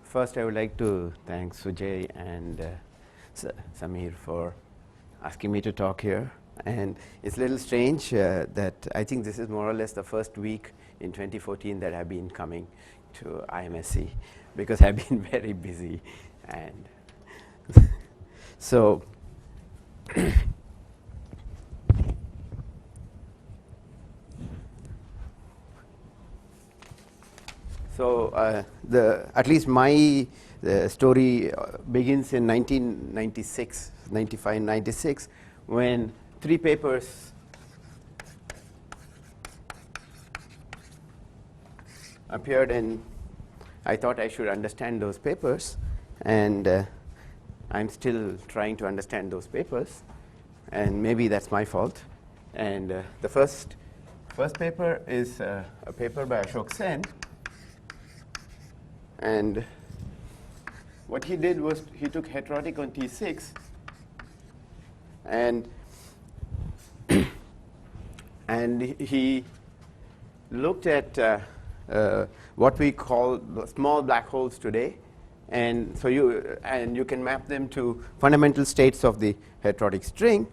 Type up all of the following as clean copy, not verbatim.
First, I would like to thank Sujay and Samir for asking me to talk here. And it's a little strange that I think this is more or less the first week in 2014 that I've been coming to IMSC, because I've been very busy. And so at least my story begins in 1996, 95, 96, when 3 papers appeared, and I thought I should understand those papers, and I'm still trying to understand those papers, and maybe that's my fault. And the first paper is a paper by Ashok Sen. And what he did was he took heterotic on T6 and and he looked at what we call small black holes today, and so you can map them to fundamental states of the heterotic string,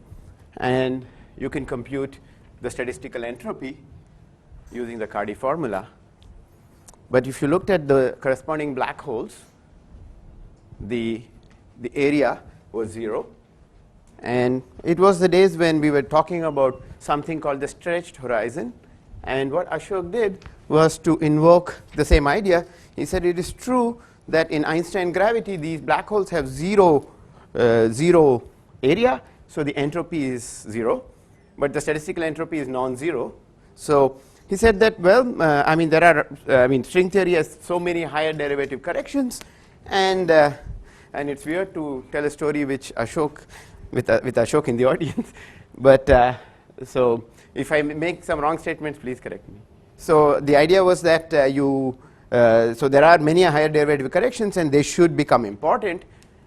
and you can compute the statistical entropy using the Cardy formula. But if you looked at the corresponding black holes, the area was 0. And it was the days when we were talking about something called the stretched horizon. And what Ashok did was to invoke the same idea. He said it is true that in Einstein gravity, these black holes have zero area, so the entropy is 0. But the statistical entropy is non-zero. So he said that, well, string theory has so many higher derivative corrections, and it's weird to tell a story with Ashok in the audience. But so if I make some wrong statements, please correct me. So the idea was that so there are many higher derivative corrections, and they should become important.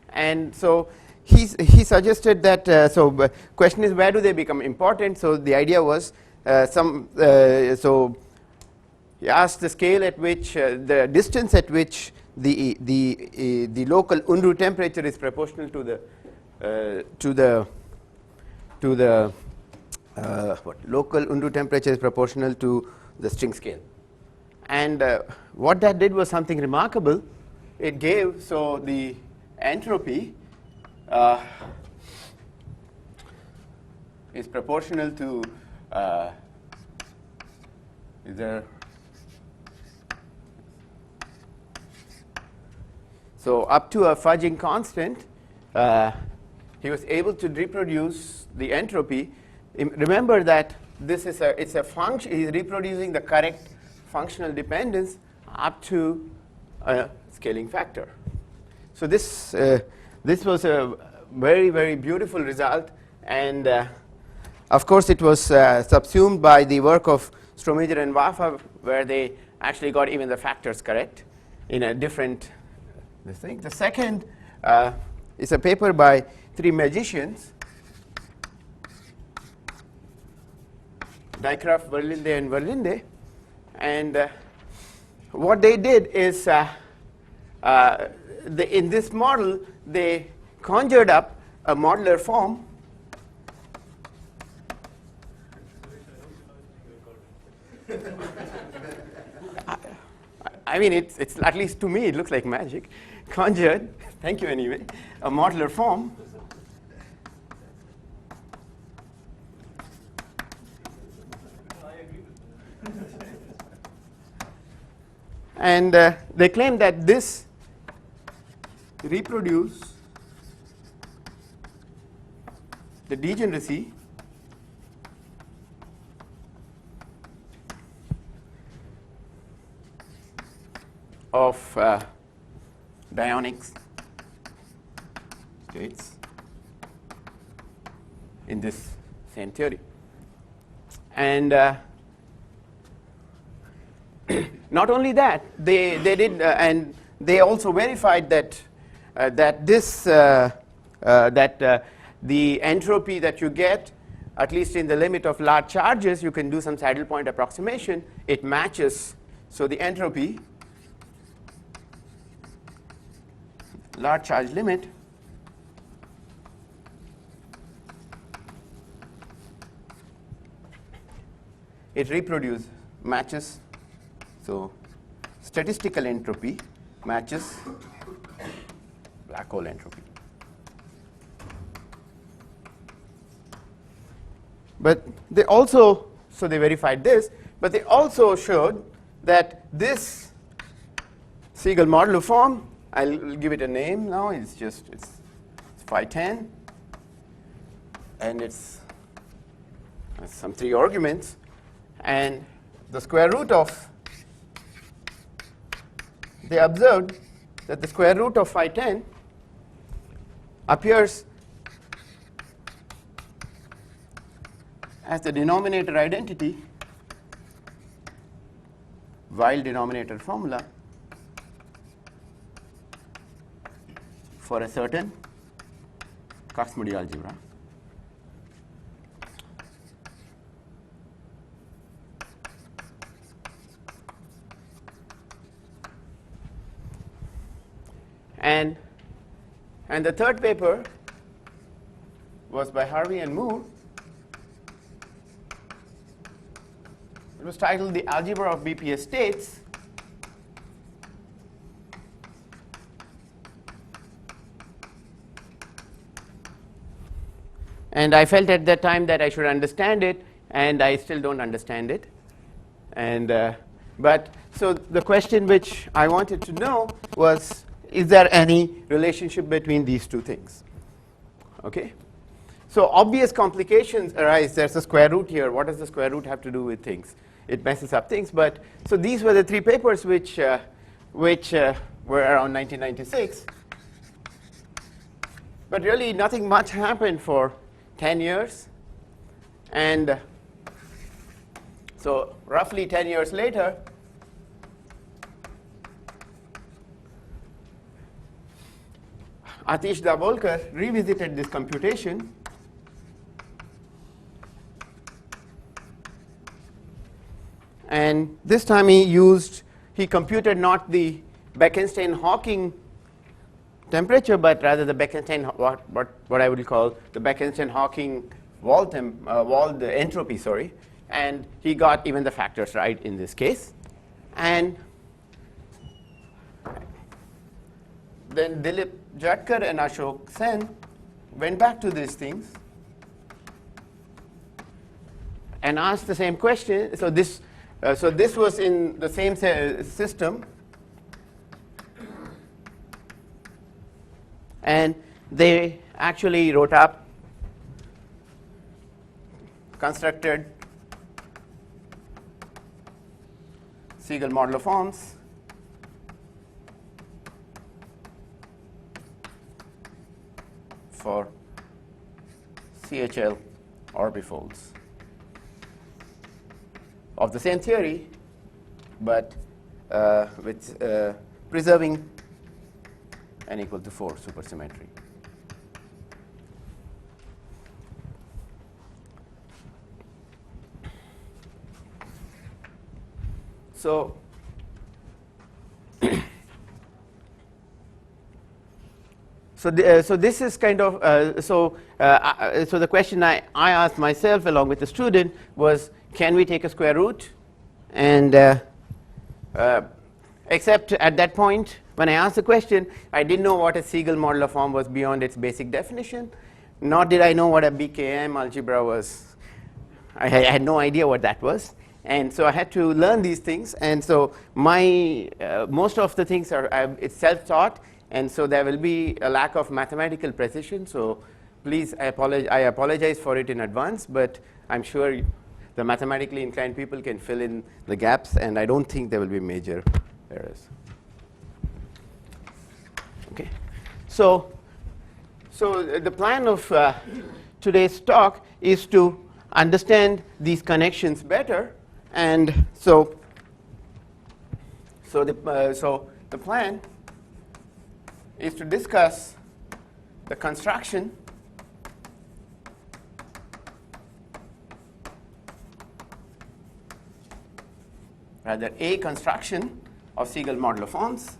And so he suggested that. So question is, where do they become important? So the idea was. So he asked the scale at which the distance at which the local Unruh temperature is proportional to the local Unruh temperature is proportional to the string scale. And what that did was something remarkable. It gave the entropy is proportional to so up to a fudging constant, he was able to reproduce the entropy. Remember that this is it's a function. He's reproducing the correct functional dependence up to a scaling factor. So this was a very, very beautiful result, and of course, it was subsumed by the work of Strominger and Waffa, where they actually got even the factors correct in a different thing. The second is a paper by 3 magicians, Dijkgraaf, Verlinde, and Verlinde. And what they did is, in this model, they conjured up a modular form. I mean, it's at least to me, it looks like magic. Conjured, thank you anyway, a modular form. And they claim that this reproduces the degeneracy of Dionic states in this same theory. And not only that, they did, and they also verified that the entropy that you get, at least in the limit of large charges, you can do some saddle point approximation. It matches. So the entropy large charge limit, it reproduces, matches, so statistical entropy matches black hole entropy. But they also, so they verified this, but they also showed that this Siegel modular form, I'll give it a name now, it's phi 10, and it's some 3 arguments, and the square root of, they observed that the square root of phi 10 appears as the denominator identity while denominator formula for a certain Cox-Moody algebra. And the third paper was by Harvey and Moore. It was titled The Algebra of BPS States. And I felt at that time that I should understand it, and I still don't understand it. And but so the question which I wanted to know was, is there any relationship between these two things? Okay. So obvious complications arise. There's a square root here. What does the square root have to do with things? It messes up things. But so these were the 3 papers which were around 1996. But really nothing much happened for 10 years. And so roughly 10 years later, Atish Dabolkar revisited this computation and this time he computed not the Bekenstein-Hawking temperature, but rather the Bekenstein, what I would call the Bekenstein-Hawking wall entropy, sorry, and he got even the factors right in this case. And then Dilip Jatkar and Ashok Sen went back to these things and asked the same question. So this was in the same system, and they actually wrote up, constructed Siegel modular forms for CHL orbifolds of the same theory, but with preserving n equal to 4 supersymmetry. So so this is kind of so the question I asked myself along with the student was, can we take a square root? And except at that point when I asked the question, I didn't know what a Siegel modular form was beyond its basic definition, nor did I know what a BKM algebra was. I had no idea what that was. And so I had to learn these things, and so my most of the things are it's self-taught, and so there will be a lack of mathematical precision. So please, I apologize for it in advance, but I'm sure the mathematically inclined people can fill in the gaps, and I don't think there will be major errors. Okay, so the plan of today's talk is to understand these connections better. And so the plan is to discuss the construction a construction of Siegel modular forms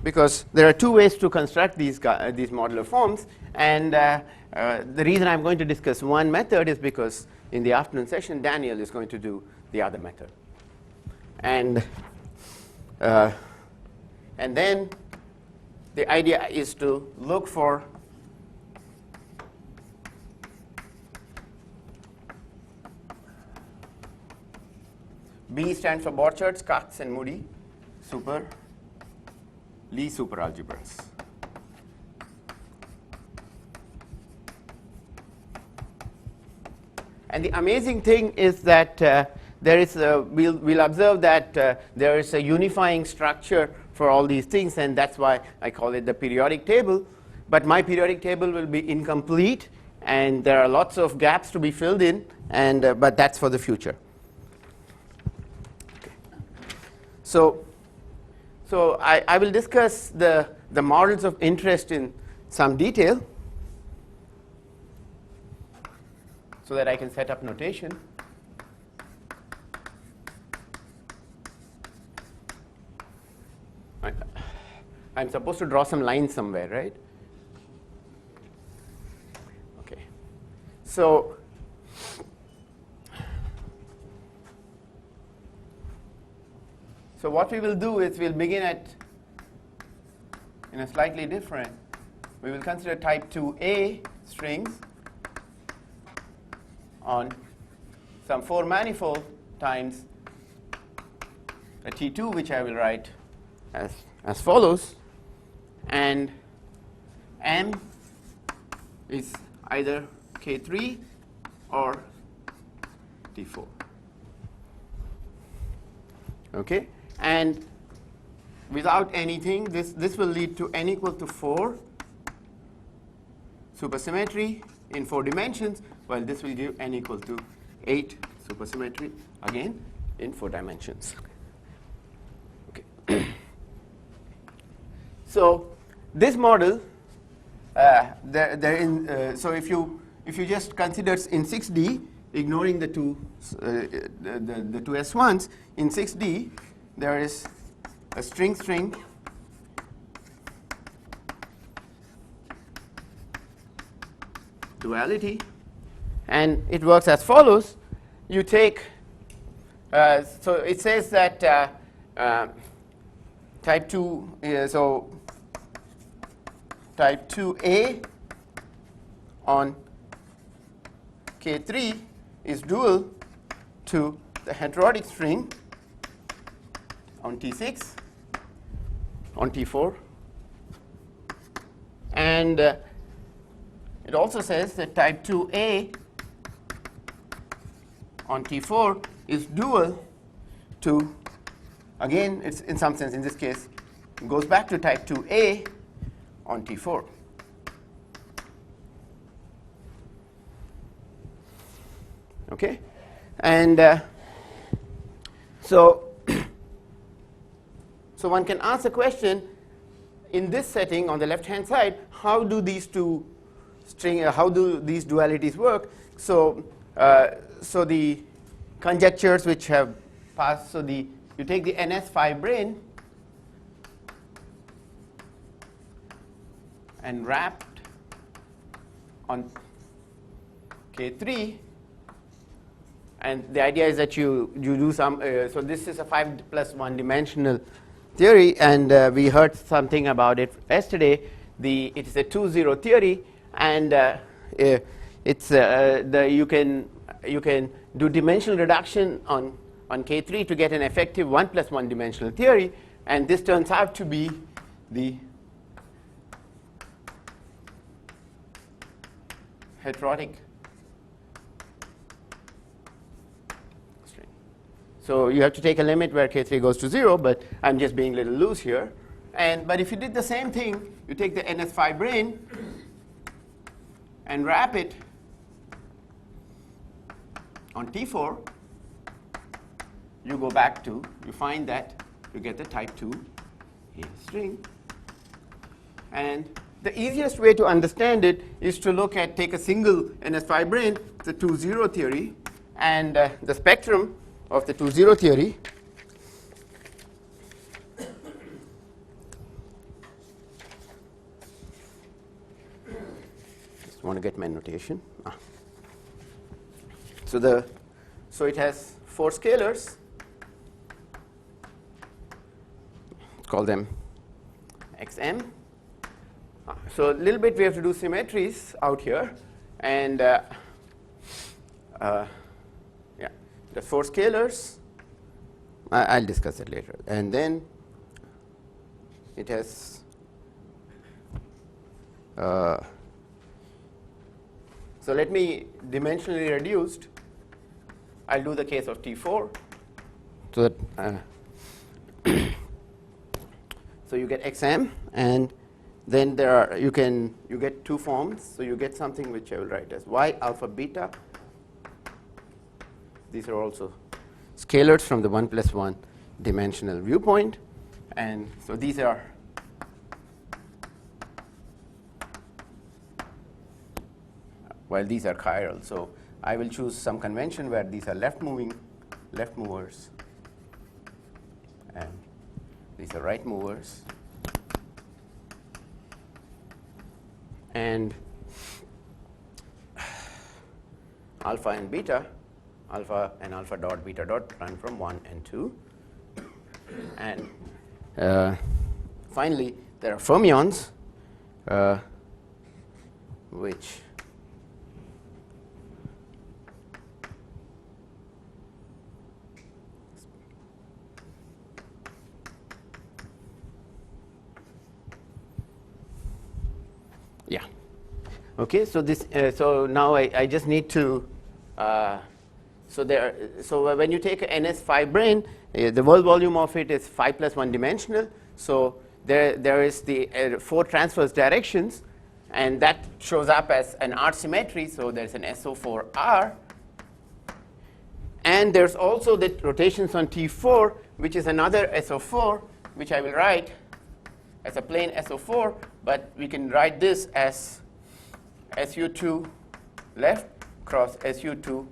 because there are two ways to construct these modular forms, and the reason I'm going to discuss one method is because in the afternoon session Daniel is going to do the other method. And then the idea is to look for B stands for Borchardt, Cox, and Moody Lie superalgebras. And the amazing thing is that there is we'll observe that there is a unifying structure for all these things, and that's why I call it the periodic table. But my periodic table will be incomplete, and there are lots of gaps to be filled in, and but that's for the future. Okay. So I will discuss the models of interest in some detail so that I can set up notation. I'm supposed to draw some lines somewhere, right? Okay. So what we will do is we'll begin in a slightly different. We will consider type 2A strings on some 4 manifold times a T2, which I will write as follows, and M is either K3 or T4. Okay, and without anything, this will lead to n equal to 4 supersymmetry in 4 dimensions, while this will give n equal to 8 supersymmetry again in 4 dimensions. Okay. So this model, so if you just consider in 6D, ignoring the two S1s, in 6D there is a string duality, and it works as follows. You take so it says that type 2 so type 2A on K3 is dual to the heterotic string on T6 on T4, and it also says that type 2A on T4 is dual to, again, it's in some sense in this case it goes back to type 2A on T4. Okay, and so one can ask the question, in this setting on the left hand side, how do these two how do these dualities work? So so the conjectures which have passed, so you take the NS5 brane and wrapped on K3, and the idea is that you do some so this is a 5+1 dimensional theory, and we heard something about it yesterday. It is a 2-0 theory, and it's you can do dimensional reduction on K3 to get an effective 1+1 dimensional theory, and this turns out to be the heterotic string. So you have to take a limit where K3 goes to 0, but I'm just being a little loose here. But if you did the same thing, you take the NS5 brane and wrap it on T4, you go back to, you find that you get the type 2 string. And the easiest way to understand it is to look at, take a single NS5 brane, the 2-0 theory, and the spectrum of the 2-0 theory want to get my notation. So it has 4 scalars. Call them xm. So a little bit we have to do symmetries out here, and yeah, the 4 scalars. I'll discuss it later. And then it has so let me dimensionally reduced. I'll do the case of T4. So that so you get xm, and then you get 2 forms. So you get something which I will write as y alpha beta. These are also scalars from the 1 plus 1 dimensional viewpoint, and so these are while these are chiral. So I will choose some convention where these are left movers, and these are right movers, and alpha and beta, alpha and alpha dot beta dot run from 1 and 2, and finally there are fermions which yeah. Okay, so this so now I just need to so when you take a NS5 brane, the world volume of it is 5 plus 1 dimensional. So there is the 4 transverse directions, and that shows up as an R symmetry. So there's an SO4R, and there's also the rotations on T4, which is another SO4, which I will write as a plain SO4, but we can write this as SU2 left cross SU2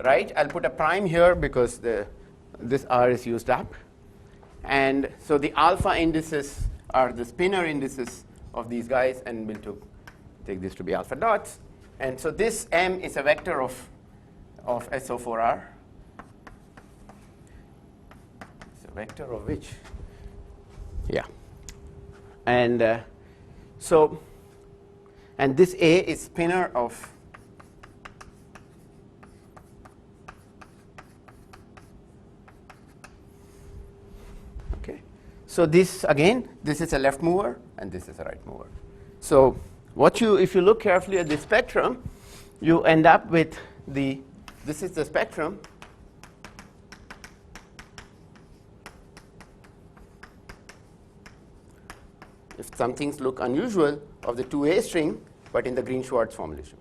right. I'll put a prime here because this R is used up. And so the alpha indices are the spinor indices of these guys, and we'll take this to be alpha dots. And so this M is a vector of SO4R. It's a vector of which? Yeah. And and this A is spinor of so this again, this is a left mover and this is a right mover. So if you look carefully at the spectrum, you end up with this is the spectrum. If some things look unusual of the 2A string, but in the Green-Schwarz formulation.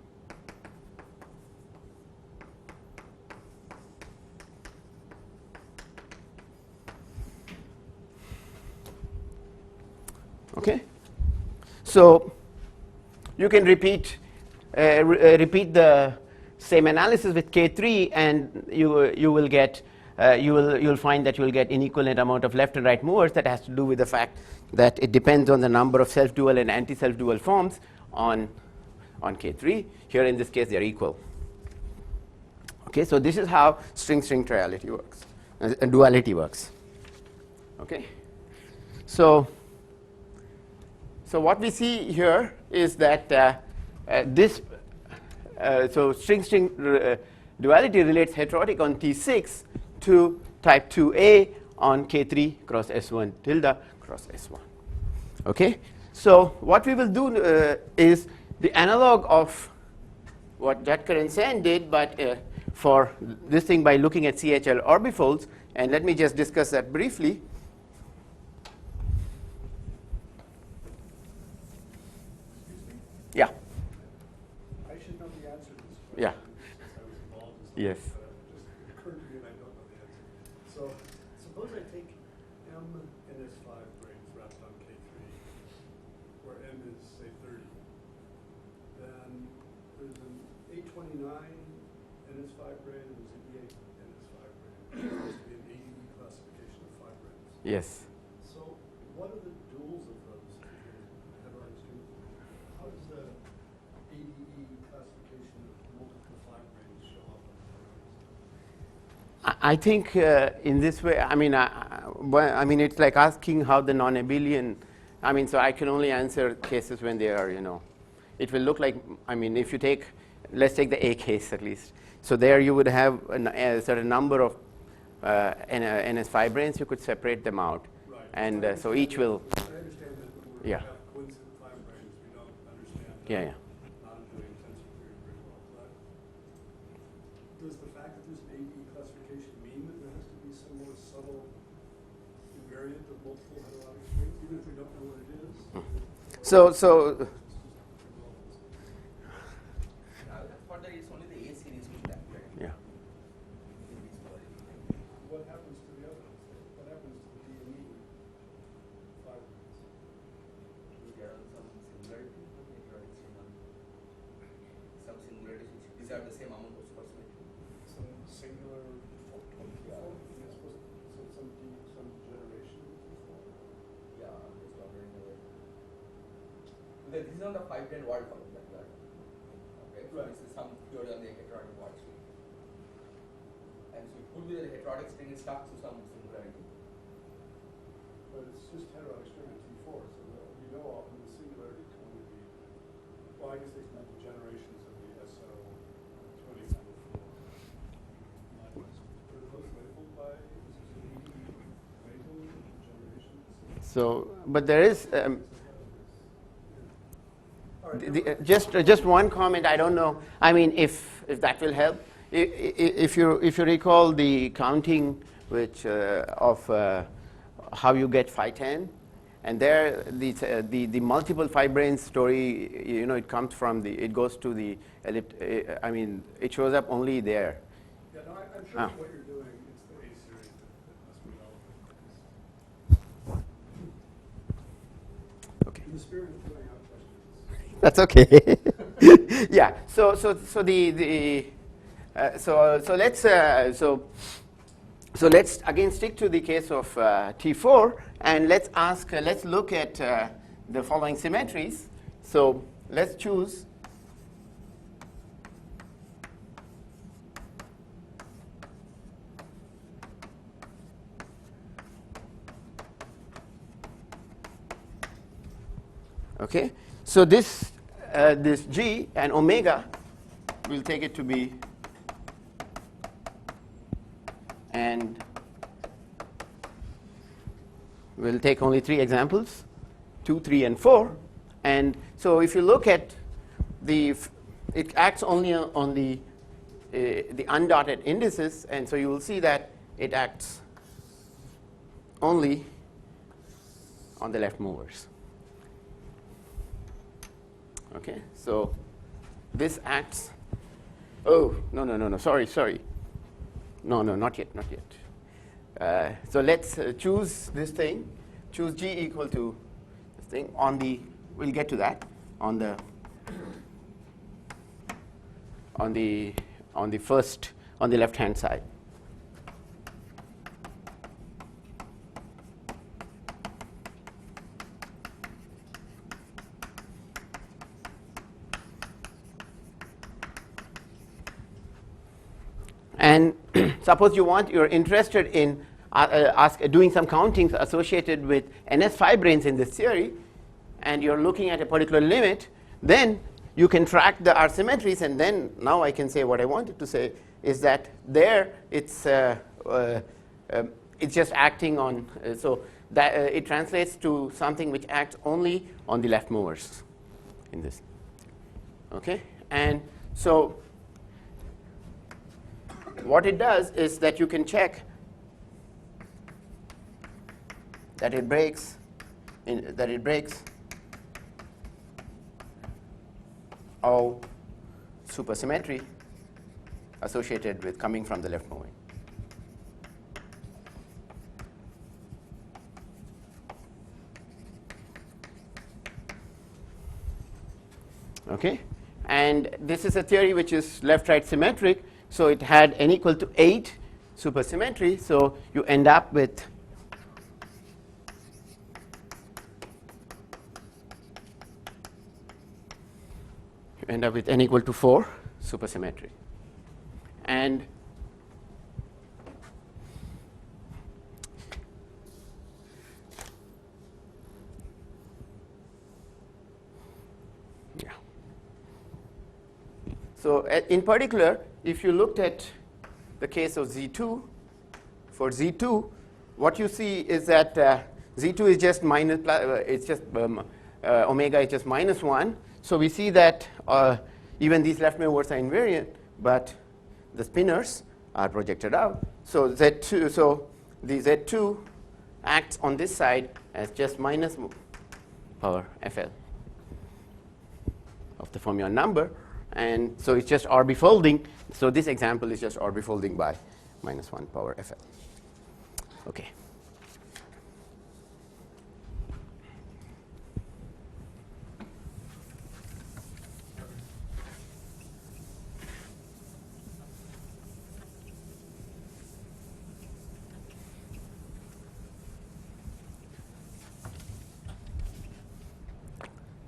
Okay, so you can repeat the same analysis with K3, and you will get you'll find that you will get inequivalent amount of left and right movers. That has to do with the fact that it depends on the number of self-dual and anti-self-dual forms on K3. Here in this case they are equal. Okay, so this is how string-string triality works, duality works. Okay, so what we see here is that so string-string duality relates heterotic on T6 to type 2A on K3 cross S1 tilde cross S1. Okay, so what we will do is the analog of what Judker and Sen did, but for this thing by looking at CHL orbifolds, and let me just discuss that briefly. Yeah. I should know the answer to this question. Yeah. Since I was involved in Yes. It just occurred to me and I don't know the answer. So suppose I take M NS5 branes wrapped on K3, where M is, say, 30. Then there's an A29 NS5 brane and there's an E8 NS5 brane. It's supposed to be an ADE classification of 5 branes. Yes. So what are the duals of those heterotic streams? How does the ADE I think in this way, I mean, well, I mean, it's like asking how the non-abelian, I mean, so I can only answer cases when they are, it will look like, I mean, if you take, let's take the A case at least. So there you would have a certain number of NS5 branes, you could separate them out. Right. And so each will, I understand that when we yeah. have coincident five branes, we don't understand. Yeah, yeah. Non-doing tensor theory very well. But does the fact that there's an AD classification mean that there has to be some more subtle invariant of multiple heterodic strings, even if we don't know what it is? So For that, it's only the A series which that, right? yeah. What happens to the others? What happens to the D and E five branes? There are some similarities, some similarities. These are the same amount of supersymmetry. Some singular yes, some generation. Yeah, just wondering whether. This is not a 5-10 word column that we are. Okay, so Right. this is some theory on the heterotic word string. And so it could be that the heterotic string is stuck to some singularity. But it's just heterotic string in T4, so we know often the singularity can only be, well, I guess they meant the generations of the SO 20 number 4. Are those labeled by, is it labeled generations? So, but there is, All right, just one comment. I don't know. I mean, if that will help. If you recall the counting which of how you get phi 10, and there the multiple phi branes story, it comes from it goes to the I mean, it shows up only there. yeah, no, I'm sure what you're doing, it's the A series that must be relevant. Okay. In the spirit of throwing out questions. That's okay. Yeah. So let's again stick to the case of T4, and let's look at the following symmetries. So let's choose okay. So this G and omega, we'll take it to be, and we'll take only 3 examples, 2, 3, and 4. And so if you look at it acts only on the undotted indices, and so you will see that it acts only on the left movers. Okay, so this acts. Oh, no, sorry. No, not yet. So let's choose this thing. Choose G equal to this thing on the. We'll get to that on the first on the left hand side. And suppose you're interested in doing some countings associated with NS5 branes in this theory, and you're looking at a particular limit, then you can track the R symmetries, and then now I can say what I wanted to say is that there it's just acting on, so that it translates to something which acts only on the left movers in this. Okay, and so what it does is that you can check that it breaks all supersymmetry associated with coming from the left moving. Okay, and this is a theory which is left-right symmetric. So it had n equal to 8 supersymmetry. So you end up with n equal to 4 supersymmetry. And So in particular, if you looked at the case of Z2, for Z2, what you see is that Z2 is just minus, it's just omega is just -1. So we see that even these left movers are invariant, but the spinors are projected out. So Z2, so the Z2 acts on this side as just minus power FL of the fermion number. And so it's just Rb folding. So this example is just Rb folding by -1 power FL. Okay.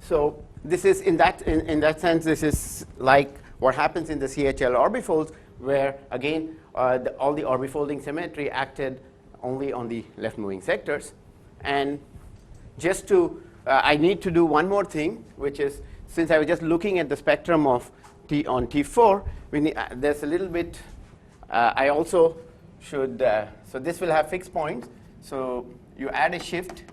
So this is in that sense, this is like what happens in the CHL orbifolds, where again all the orbifolding symmetry acted only on the left moving sectors. And just to I need to do one more thing, which is, since I was just looking at the spectrum of T on T4, we need, there's a little bit I also should so this will have fixed points. So you add a shift,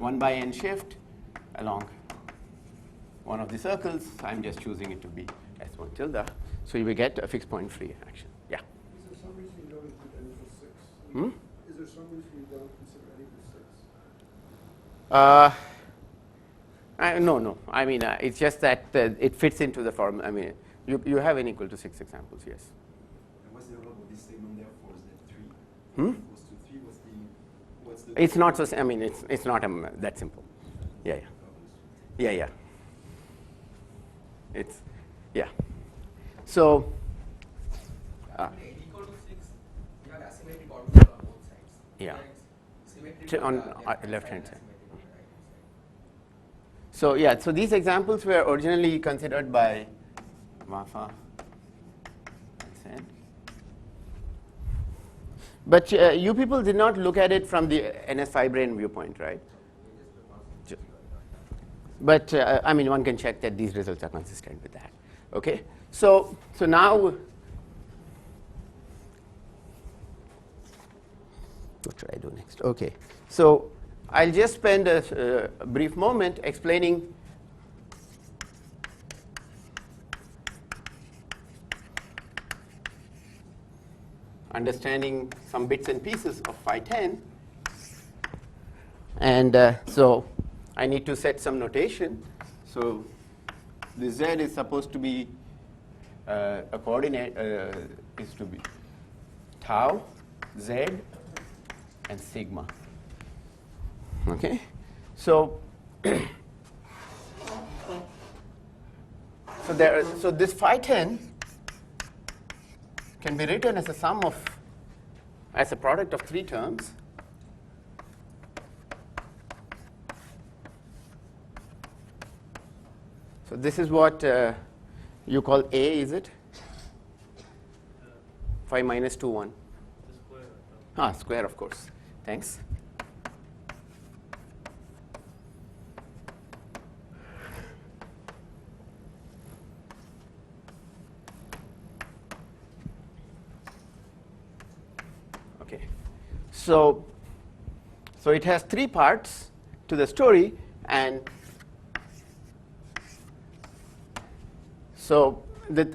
1/n shift along one of the circles. I'm just choosing it to be S1 tilde. So you will get a fixed point free action. Yeah. Is there some reason you don't include n equals 6? Hmm? Is there some reason you don't consider n equals 6? No. I mean, it's just that it fits into the form. I mean, you have n equal to 6 examples, yes. And what's the role of this statement there for Z3? Hmm? Equals to 3, what's the It's not so. I mean, it's not that simple. Yeah. It's so. N equal to 6, you have asymmetric orbitals on both sides. Yeah. Symmetric On left-hand left-hand side. asymmetric on the right-hand side. So yeah, so these examples were originally considered by Wafa and Sen. But you people did not look at it from the NS5 brain viewpoint, right? But I mean, one can check that these results are consistent with that. Okay, so now what should I do next? Okay, so I'll just spend a brief moment explaining understanding some bits and pieces of phi 10. And so I need to set some notation. So the Z is supposed to be a coordinate is to be tau, Z, and sigma. Okay, so so this phi 10 can be written as a sum of, as a product of 3 terms. So this is what you call A, is it? Phi minus 2, 1. Square, of course. Thanks. Okay. So it has 3 parts to the story, and so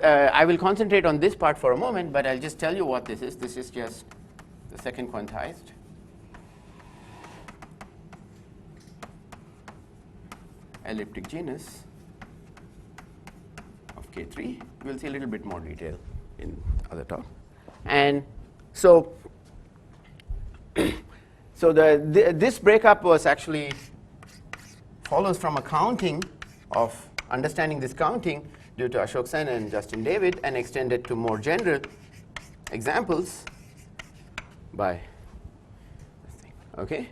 I will concentrate on this part for a moment, but I'll just tell you what this is. This is just the second quantized. Elliptic genus of K3. We'll see a little bit more detail in other talk. And so this breakup was actually follows from a counting of understanding this counting due to Ashok Sen and Justin David, and extended to more general examples by this thing. Okay?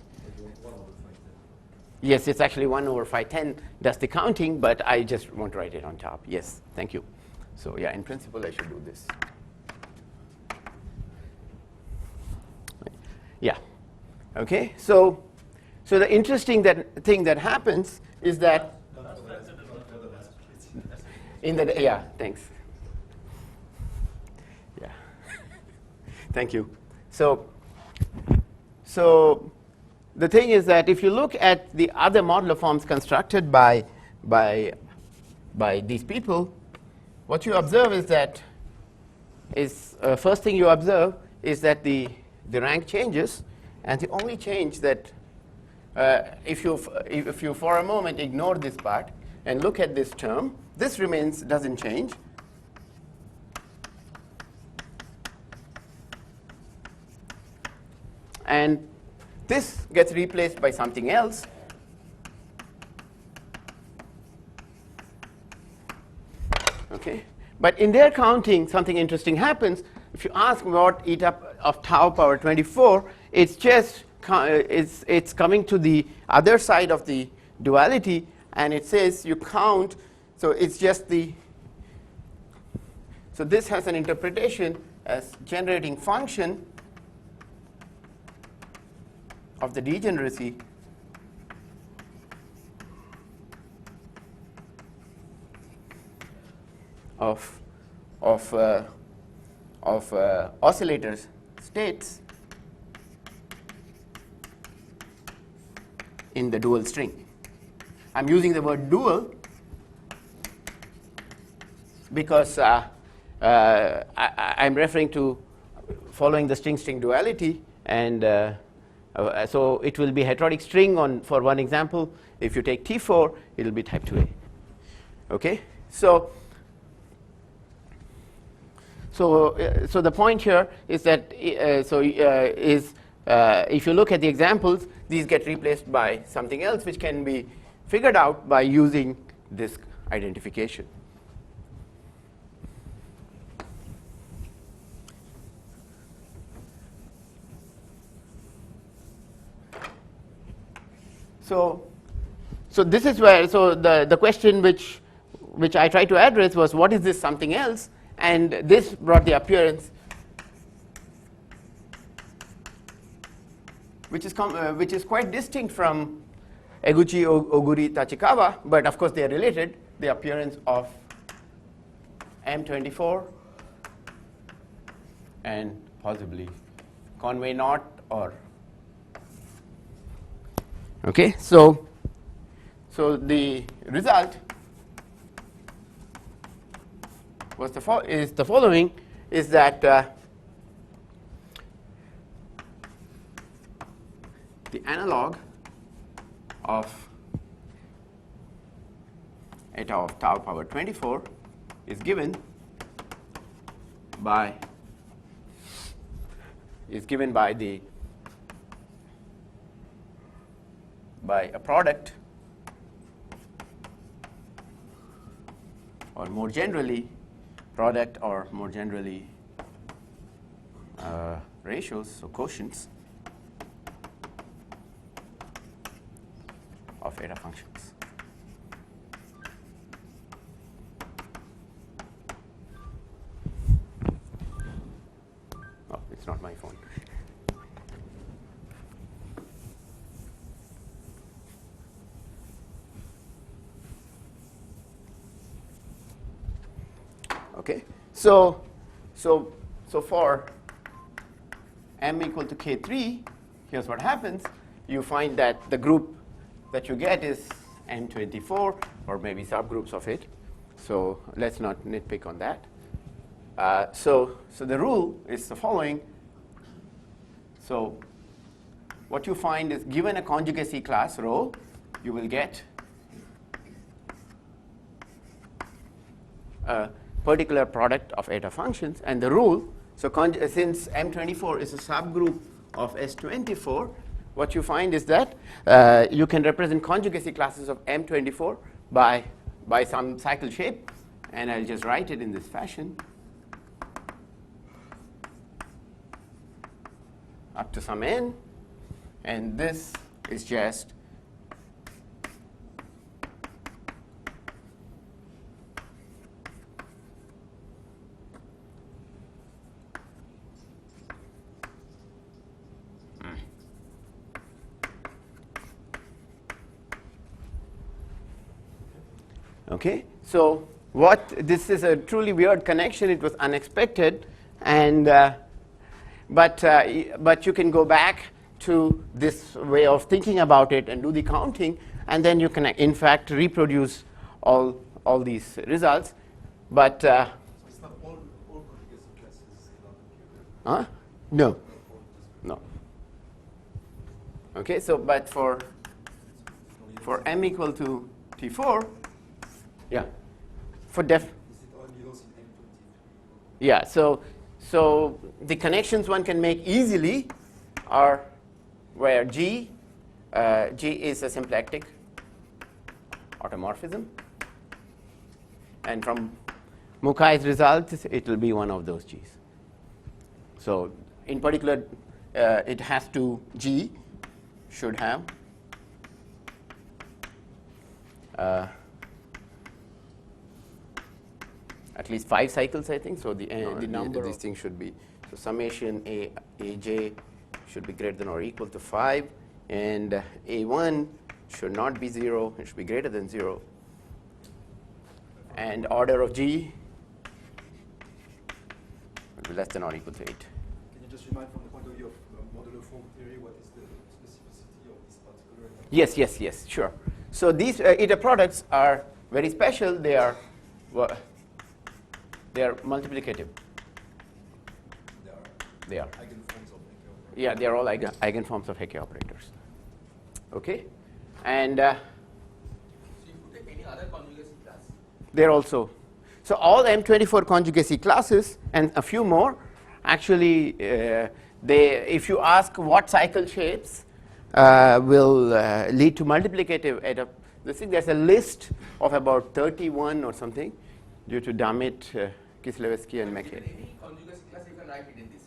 Yes, it's actually 1 over phi 10 does the counting, but I just won't write it on top. Yes, thank you. So yeah, in principle, I should do this. Yeah. Okay. So the interesting thing that happens is that Yeah, thanks. Yeah. Thank you. So the thing is that if you look at the other modular forms constructed by these people, what you observe is that first thing you observe is that the rank changes, and the only change that if you for a moment ignore this part and look at this term, this doesn't change. And this gets replaced by something else. Okay? But in their counting, something interesting happens. If you ask what eta of tau power 24, it's just it's coming to the other side of the duality, and it says you count. So it's just so this has an interpretation as generating function of the degeneracy of oscillators states in the dual string. I'm using the word dual because I'm referring to following the string-string duality, and so it will be heterotic string for one example. If you take T4, it will be type 2A. Okay? So the point here is that if you look at the examples, these get replaced by something else which can be figured out by using this identification. So this is where the question which I tried to address was, what is this something else? And this brought the appearance which is quite distinct from Eguchi, Oguri, Tachikawa, but of course they are related, the appearance of M24 and possibly Conway knot or okay. So the result was the following, is that the analog of eta of tau power 24 is given by a product, or more generally ratios, so quotients of eta functions. Oh, it's not my phone. Okay, so for m equal to k3, here's what happens. You find that the group that you get is M24, or maybe subgroups of it. So let's not nitpick on that. So the rule is the following. So what you find is, given a conjugacy class rho, you will get a particular product of eta functions. And the rule, so since M24 is a subgroup of S24, what you find is that you can represent conjugacy classes of M24 by some cycle shape, and I'll just write it in this fashion up to some n, and this is just okay. So this is a truly weird connection. It was unexpected, and but you can go back to this way of thinking about it and do the counting, and then you can in fact reproduce all these results. But So it's not all conjugacy classes in our computer. no, no. Okay, so but for m equal to T4, yeah, for def. Is it only those in M23? Yeah, so the connections one can make easily are where G is a symplectic automorphism, and from Mukai's results, it will be one of those G's. So in particular, it has to G should have at least 5 cycles, I think. So the number of these things should be, so summation Aj should be greater than or equal to 5, and A1 should not be 0, it should be greater than 0. And order of G would be less than or equal to 8. Can you just remind from the point of view of modular form theory what is the specificity of this particular? Yes, sure. So these eta products are very special. They are multiplicative. They are. Eigenforms of Hecke operators. Yeah, they are all eigenforms of Hecke operators. Okay, and So you could take any other conjugacy class. they're also, so all M24 conjugacy classes and a few more, actually, if you ask what cycle shapes will lead to multiplicative eta, there's a list of about 31 or something due to Damit, Kislevsky, and McKay. Any conjugacy class you can write it in this.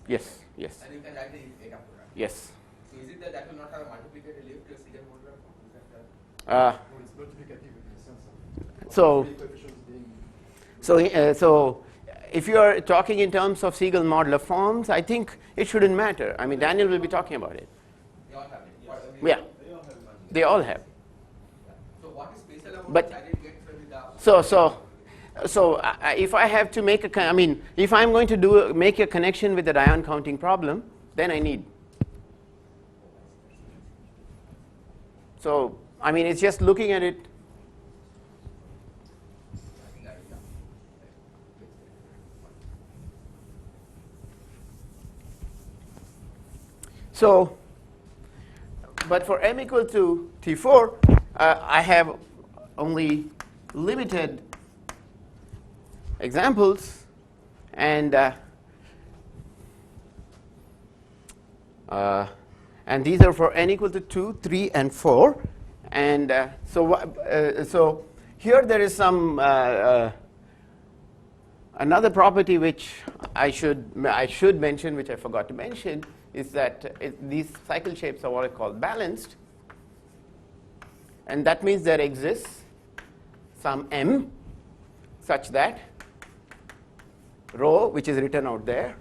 Yes. And you can write it in eta product. Yes. So is it that will not have a multiplicative lift to a secant modular form? Is that Well, it's multiplicative in the sense of So- three coefficients being. So if you are talking in terms of Siegel modular forms, I think it shouldn't matter. I mean, Daniel will be talking about it. they all have it? Yeah, they all have. So what is special about But- this? I didn't get with the So if I have to make if I'm going to make a connection with the ion counting problem, then I need. So I mean, it's just looking at it. So, but for m equal to T4, I have only limited examples, and these are for n equal to 2, 3, and 4. And so here there is some another property which I should mention, which I forgot to mention, is that these cycle shapes are what I call balanced, and that means there exists some m such that rho, which is written out there,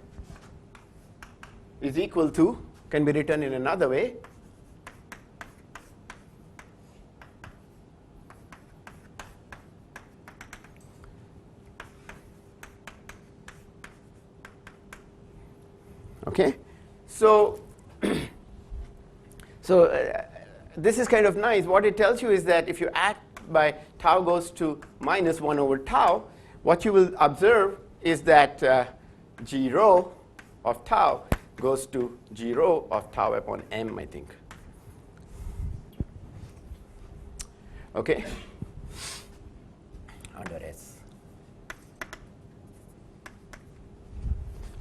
is equal to, can be written in another way, okay. So this is kind of nice. What it tells you is that if you act by tau goes to minus 1 over tau, what you will observe is that g rho of tau goes to g rho of tau upon m, I think. Okay? Under S.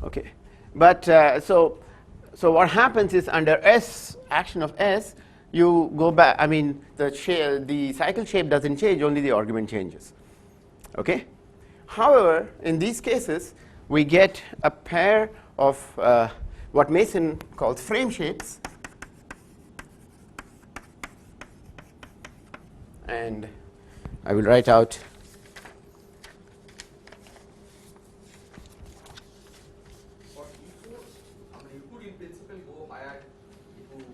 Okay. But so what happens is under S, action of S, you go back, I mean, the cycle shape doesn't change, only the argument changes. Okay? However, in these cases, we get a pair of what Mason calls frame shapes. And I will write out for E4, I mean, you could in principle go higher if you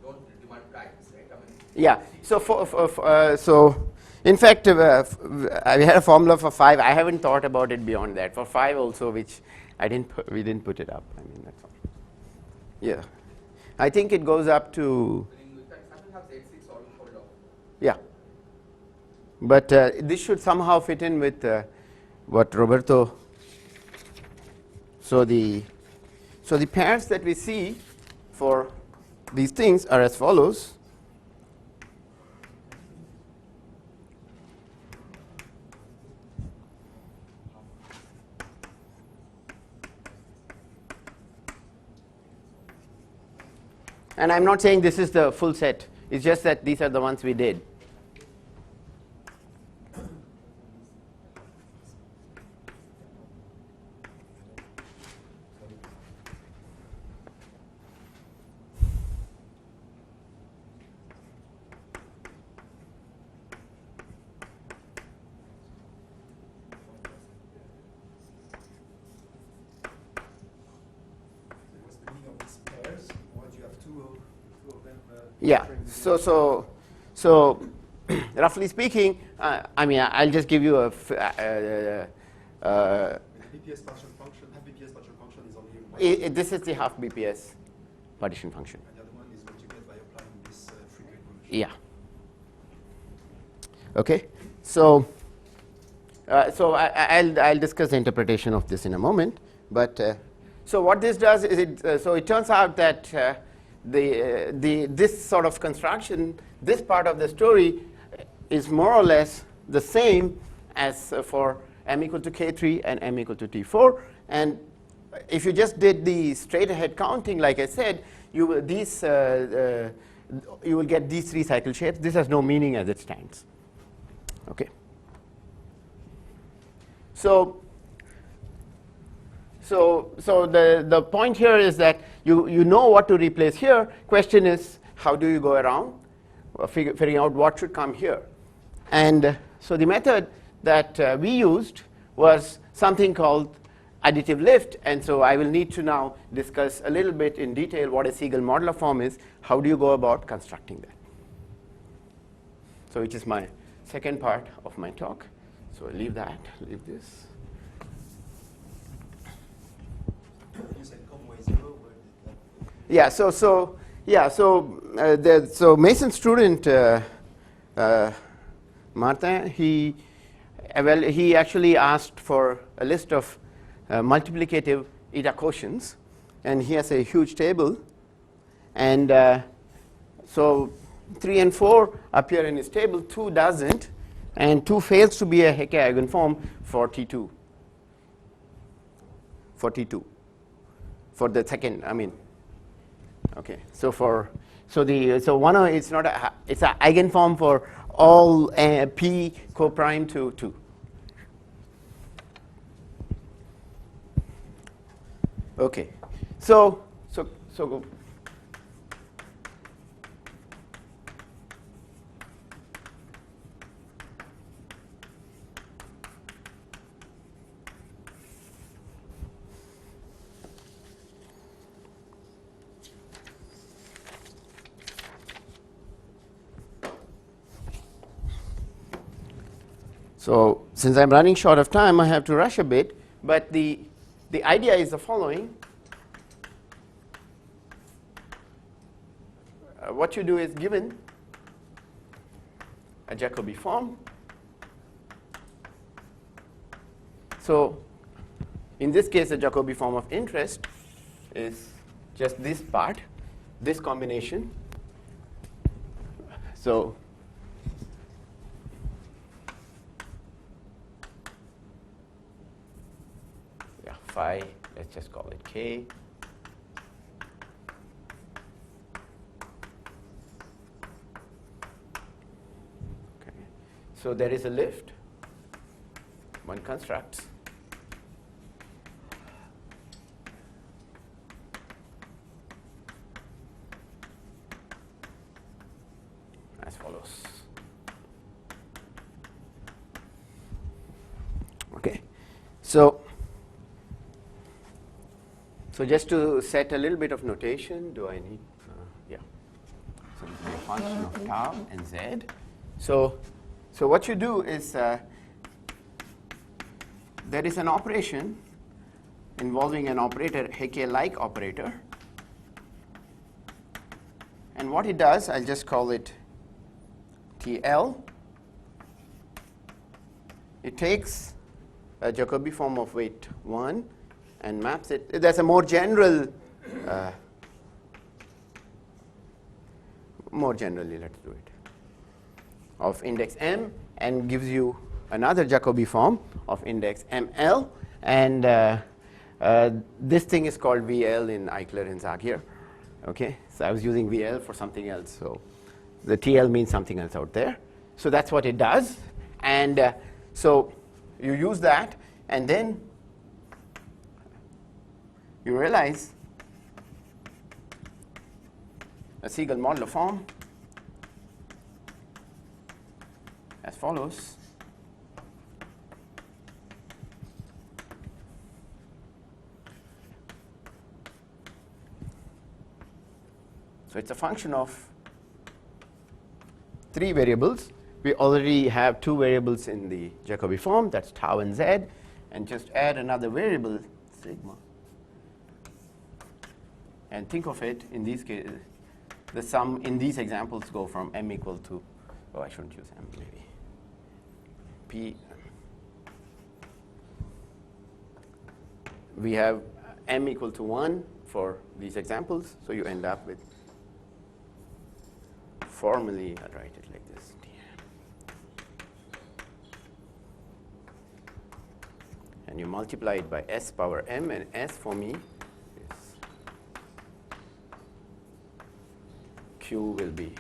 don't demand practice, right? I mean, yeah. So In fact, we had a formula for 5. I haven't thought about it beyond that. For 5 also, which we didn't put it up. I mean, that's all. Yeah. I think it goes up to, Sample has 86 all hold off. yeah. But this should somehow fit in with what Roberto. So the pairs that we see for these things are as follows. And I'm not saying this is the full set. It's just that these are the ones we did. What's the meaning of these pairs? Why do you have two of them? Yeah. entering So roughly speaking, I mean, I'll just give you a BPS partial function. Half BPS partial function is only one. this is the half BPS partition function. And the other one is what you get by applying this Fourier equation. Yeah. Okay. So I'll discuss the interpretation of this in a moment. But so what this does is it turns out that this sort of construction, this part of the story, is more or less the same as for m equal to k3 and m equal to t4. And if you just did the straight ahead counting, like I said, you will get these 3 cycle shapes. This has no meaning as it stands. Okay. So the point here is that you know what to replace here. Question is, how do you go around figuring out what should come here? And so the method that we used was something called additive lift. And so I will need to now discuss a little bit in detail what a Siegel modular form is. How do you go about constructing that? So which is my second part of my talk. So I'll leave this. You said Conway 0. Where did that? Yeah. So Mason student Martin, he actually asked for a list of multiplicative eta quotients, and he has a huge table, and so 3 and 4 appear in his table, 2 doesn't, and 2 fails to be a Hecke eigenform for T2. For T2. For the second, I mean. Okay. So it's not it's an eigenform for all p co-prime to 2. Okay. So go. So since I'm running short of time, I have to rush a bit. But the idea is the following. What you do is, given a Jacobi form, so in this case, the Jacobi form of interest is just this part, this combination. So yeah, phi, let's just call it k. So there is a lift, one constructs. As follows. Okay. So just to set a little bit of notation, do I need, yeah. So this is a function of tau and z. So So what you do is there is an operation involving an operator, HK-like operator. And what it does, I'll just call it TL. It takes a Jacobi form of weight 1 and maps it. There's a more generally, let's do it, of index M, and gives you another Jacobi form of index ML. And this thing is called VL in Eichler and Zagier. Okay, so I was using VL for something else. So the TL means something else out there. So that's what it does. And so you use that, and then you realize a Siegel modular form as follows. So it's a function of 3 variables. We already have 2 variables in the Jacobi form, that's tau and z, and just add another variable, sigma. And think of it, in these cases, the sum in these examples go from m equal to, oh, I shouldn't use m, maybe, p. We have m equal to 1 for these examples, so you end up with, formally, I'll write it like this. And you multiply it by s power m, and s for me is q will be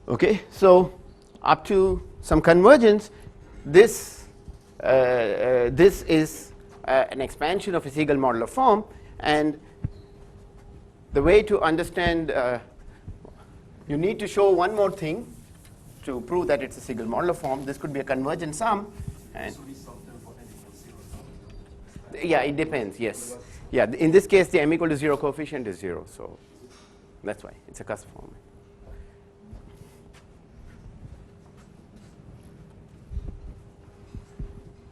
okay. So up to some convergence, this is an expansion of a Siegel modular form, and the way to understand, you need to show one more thing to prove that it's a Siegel modular form. This could be a convergent sum. And yeah, it depends, yes. Yeah, in this case, the m equal to 0 coefficient is 0, so that's why it's a cusp form.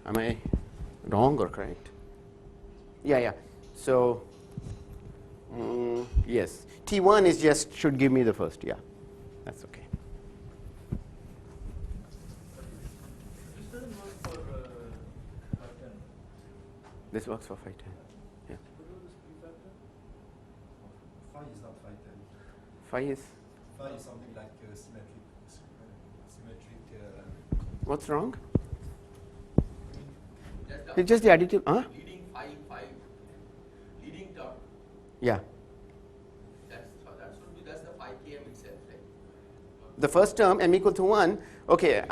Am I wrong or correct? Yeah. So yes, T1 is just should give me the first. Yeah, that's okay. This doesn't work for 510. This works for 510. Yeah. Phi is not 510. Phi is. Phi is something like symmetric. What's wrong? Just It's just the additive. leading leading term. Yeah. That's the 5 km itself, right? The first term m equal to 1. Okay.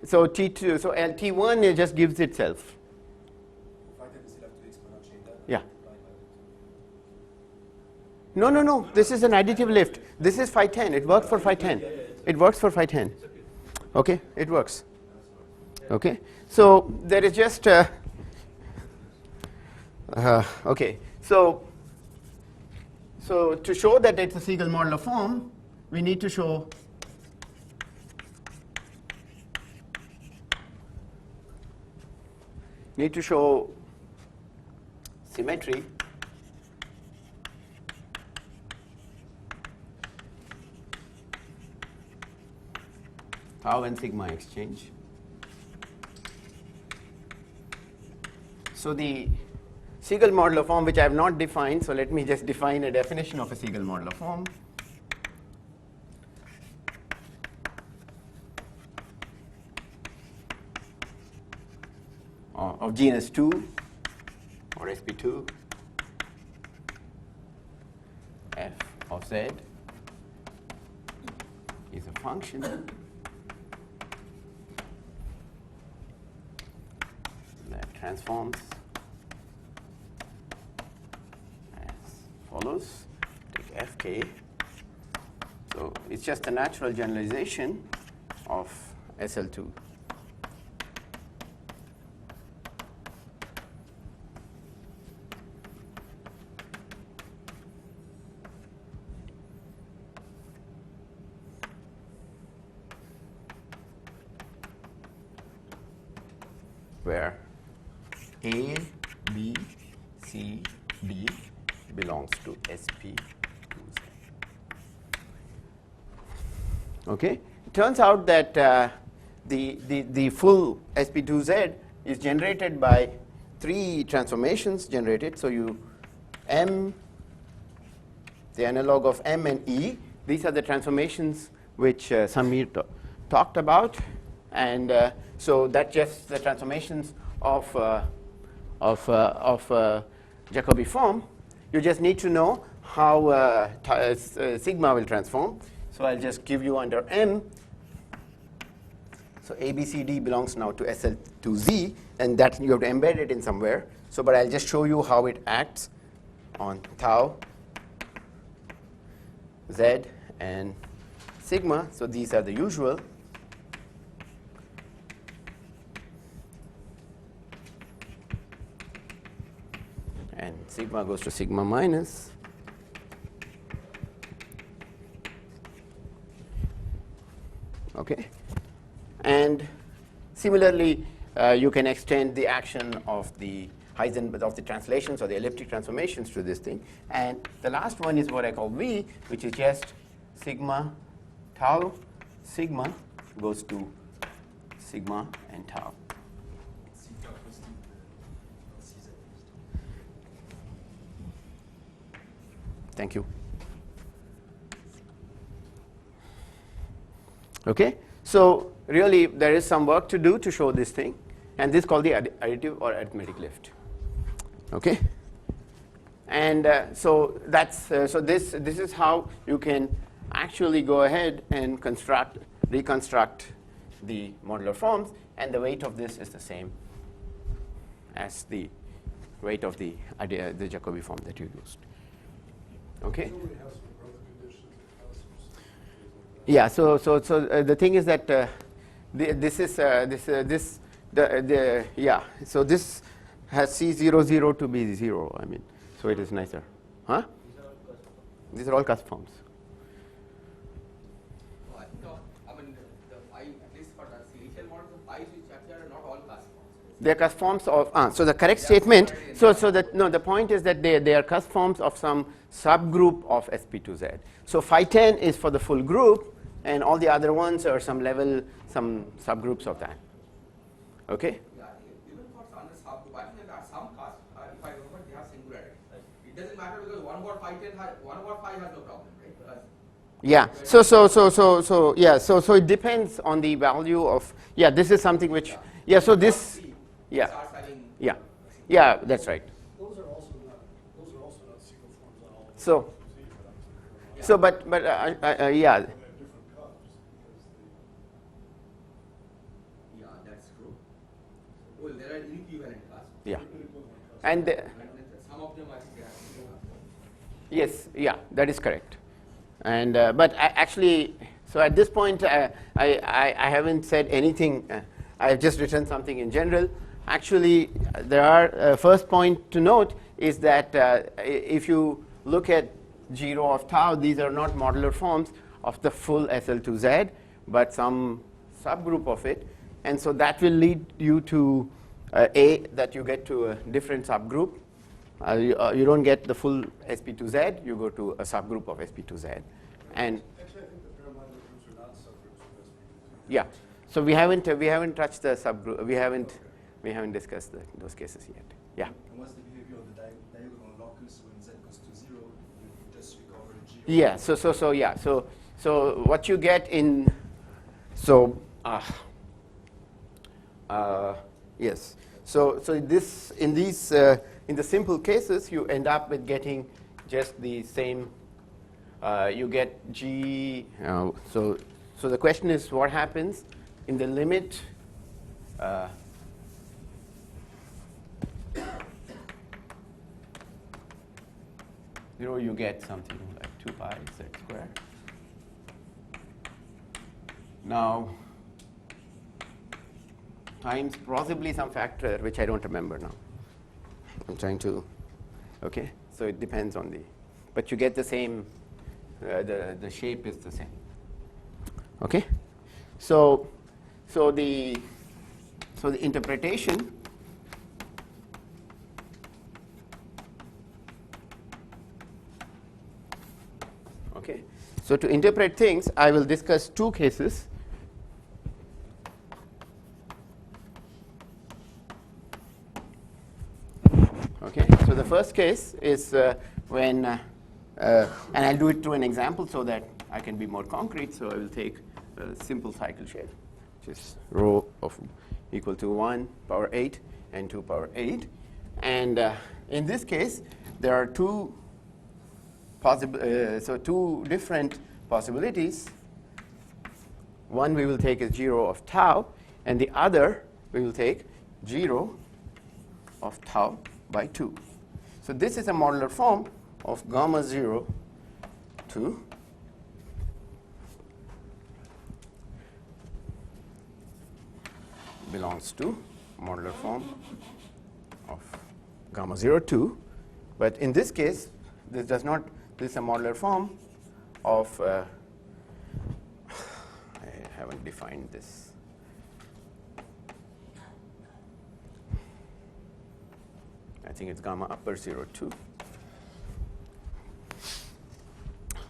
So T2. So T1 it just gives itself. 510 is still have to exponentiate that. Yeah. No. This is an additive lift. This is 510. It works for 510. It works for 510. Okay. It works. Okay. So there is just okay. So to show that it's a Siegel modular form, we need to show symmetry tau and sigma exchange. So the Siegel modular form, which I have not defined, so let me just define a definition of a Siegel modular form. Of genus 2 or sp2 f of z is a function that transforms as follows. Take fk. So it's just a natural generalization of SL2. where A, B, C, D belongs to SP2Z. Okay? It turns out that the full SP2Z is generated by 3 transformations generated. So you M, the analog of M and E, these are the transformations which Samir talked about, and so that's just the transformations of Jacobi form. You just need to know how sigma will transform. So I'll just give you under M. So ABCD belongs now to SL2Z, and that you have to embed it in somewhere. So, but I'll just show you how it acts on tau, Z, and sigma. So these are the usual. And sigma goes to sigma minus. Okay. And similarly, you can extend the action of the Heisenberg, of the translations or the elliptic transformations to this thing. And the last one is what I call V, which is just sigma tau sigma goes to sigma and tau. Thank you. Okay, so really there is some work to do to show this thing, and this is called the additive or arithmetic lift. Okay, and so that's so this is how you can actually go ahead and reconstruct the modular forms, and the weight of this is the same as the weight of the Jacobi form that you used. Okay. Yeah. So the thing is that So this has C00 to be 0. I mean, so it is nicer, huh? These are all cusp forms. They are cusp forms of, so the correct statement, the point is that they are cusp forms of some subgroup of SP2Z. So phi 10 is for the full group, and all the other ones are some level, some subgroups of that. Okay? Yeah, even for some subgroup, I think there are some cusps, if I remember, they have singularity. It doesn't matter because 1 over phi 10 has, 1 over phi has no problem, right? Because yeah. So it depends on the value of, this is something which, so this, that's right. Those are also not single forms at all. So, but Yeah, that's true. Well, there are equivalent cusps. yeah, and Some of them I think they have yes, that is correct. And but actually, so at this point, I haven't said anything. I have just written something in general. Actually, there are first point to note is that if you look at G rho of tau, these are not modular forms of the full SL2Z, but some subgroup of it, and so that will lead you to that you get to a different subgroup. You don't get the full SP2Z, you go to a subgroup of SP2Z. And actually, I think the paramodel groups are not subgroups of SP2Z. yeah, so we haven't touched the subgroup. We haven't discussed those cases yet. Yeah. And what's the behavior of the diagonal locus when Z goes to 0? You just recover the G. Yeah. So what you get in yes. So this in these in the simple cases you end up with getting just the same. You get G. So the question is what happens in the limit. You get something like 2 pi z squared. Now, times possibly some factor which I don't remember now. I'm trying to, okay? So it depends on the, but you get the same, the shape is the same. Okay? So the interpretation Okay. So to interpret things, I will discuss two cases. Okay. So the first case is when, and I'll do it through an example so that I can be more concrete. So I will take a simple cycle shape, which is rho of equal to 1 power 8 and 2 power 8. And in this case, there are two different possibilities. One we will take as 0 of tau, and the other we will take 0 of tau by 2. So this is a modular form of gamma 0 to belongs to modular form of gamma 0 2. But in this case, this does not, this is a modular form of, I haven't defined this. I think it's gamma upper 0 2.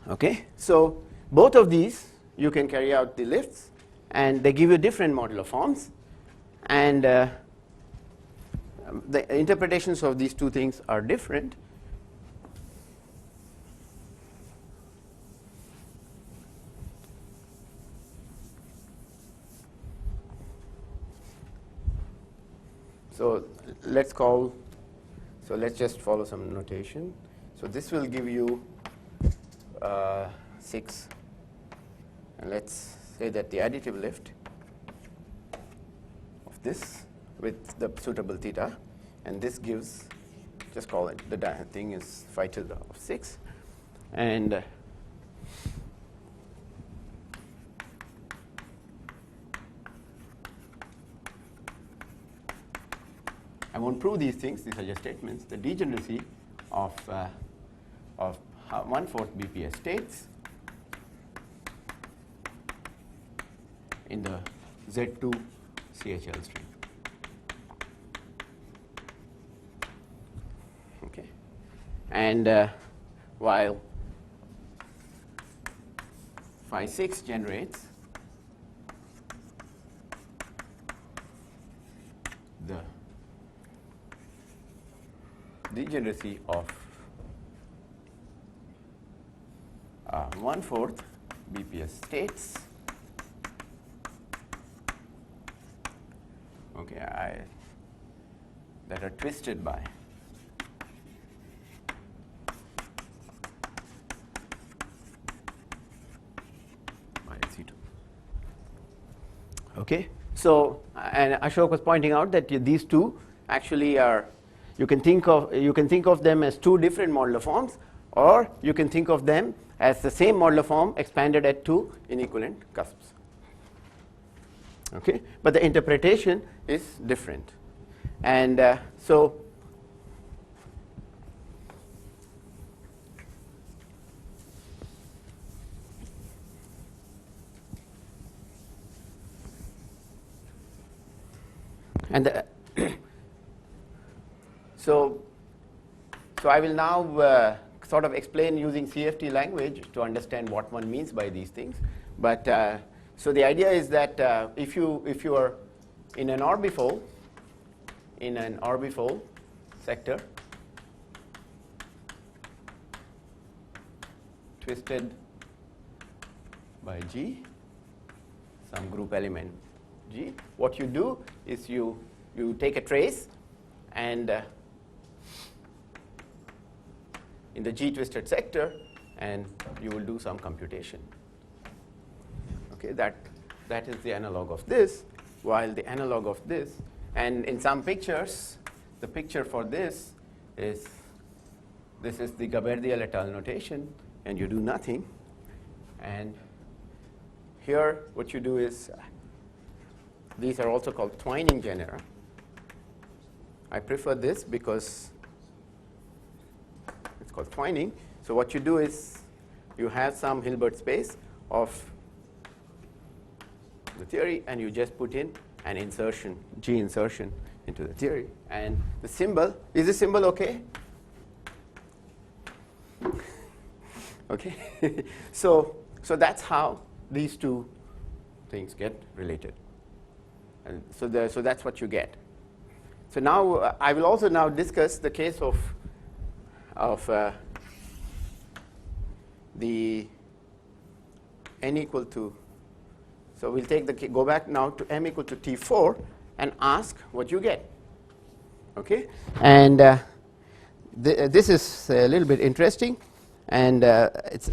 Okay, so both of these you can carry out the lifts, and they give you different modular forms, and the interpretations of these two things are different. So let's just follow some notation. So this will give you 6, and let's say that the additive lift of this with the suitable theta, and this gives, just call it, the thing is phi tilde of 6, and I won't prove these things, these are just statements. The degeneracy of 1/4 BPS states in the Z2 CHL string. Okay, and while phi 6 generates the degeneracy of 1/4 BPS states. Okay, that are twisted by C2. Okay, so and Ashok was pointing out that these two actually are, you can think of them as two different modular forms, or you can think of them as the same modular form expanded at two inequivalent cusps. Okay, but the interpretation is different, and so and so I will now sort of explain using CFT language to understand what one means by these things. But so the idea is that if you are in an orbifold sector twisted by G, some group element G, what you do is you take a trace, and in the G twisted sector, and you will do some computation. Okay, that is the analog of this, while the analog of this, and in some pictures, the picture for this is the Gabardiel et al. Notation, and you do nothing. And here what you do is, these are also called twining genera. I prefer this because it's called twining. So what you do is you have some Hilbert space of the theory, and you just put in an insertion, G insertion into the theory. And the symbol, is the symbol okay? Okay, so that's how these two things get related, and so that's what you get. So now I will also now discuss the case of the n equal to. So we'll take go back now to m equal to t4 and ask what you get. Okay, and this is a little bit interesting, and it's.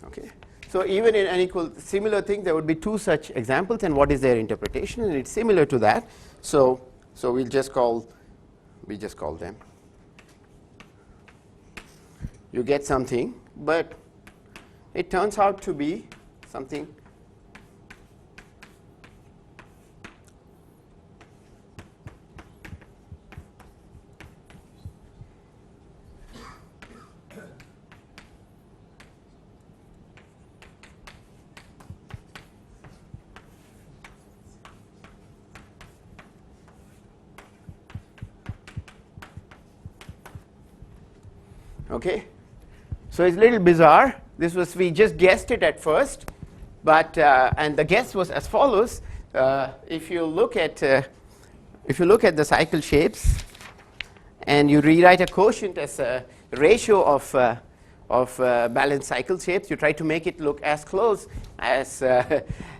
Okay. So even in an equal similar thing, there would be two such examples, and what is their interpretation? And it's similar to that. So we just call them. You get something, but it turns out to be something okay. So it's a little bizarre. This was, we just guessed it at first, but and the guess was as follows. If you look at the cycle shapes, and you rewrite a quotient as a ratio of balanced cycle shapes, you try to make it look as close as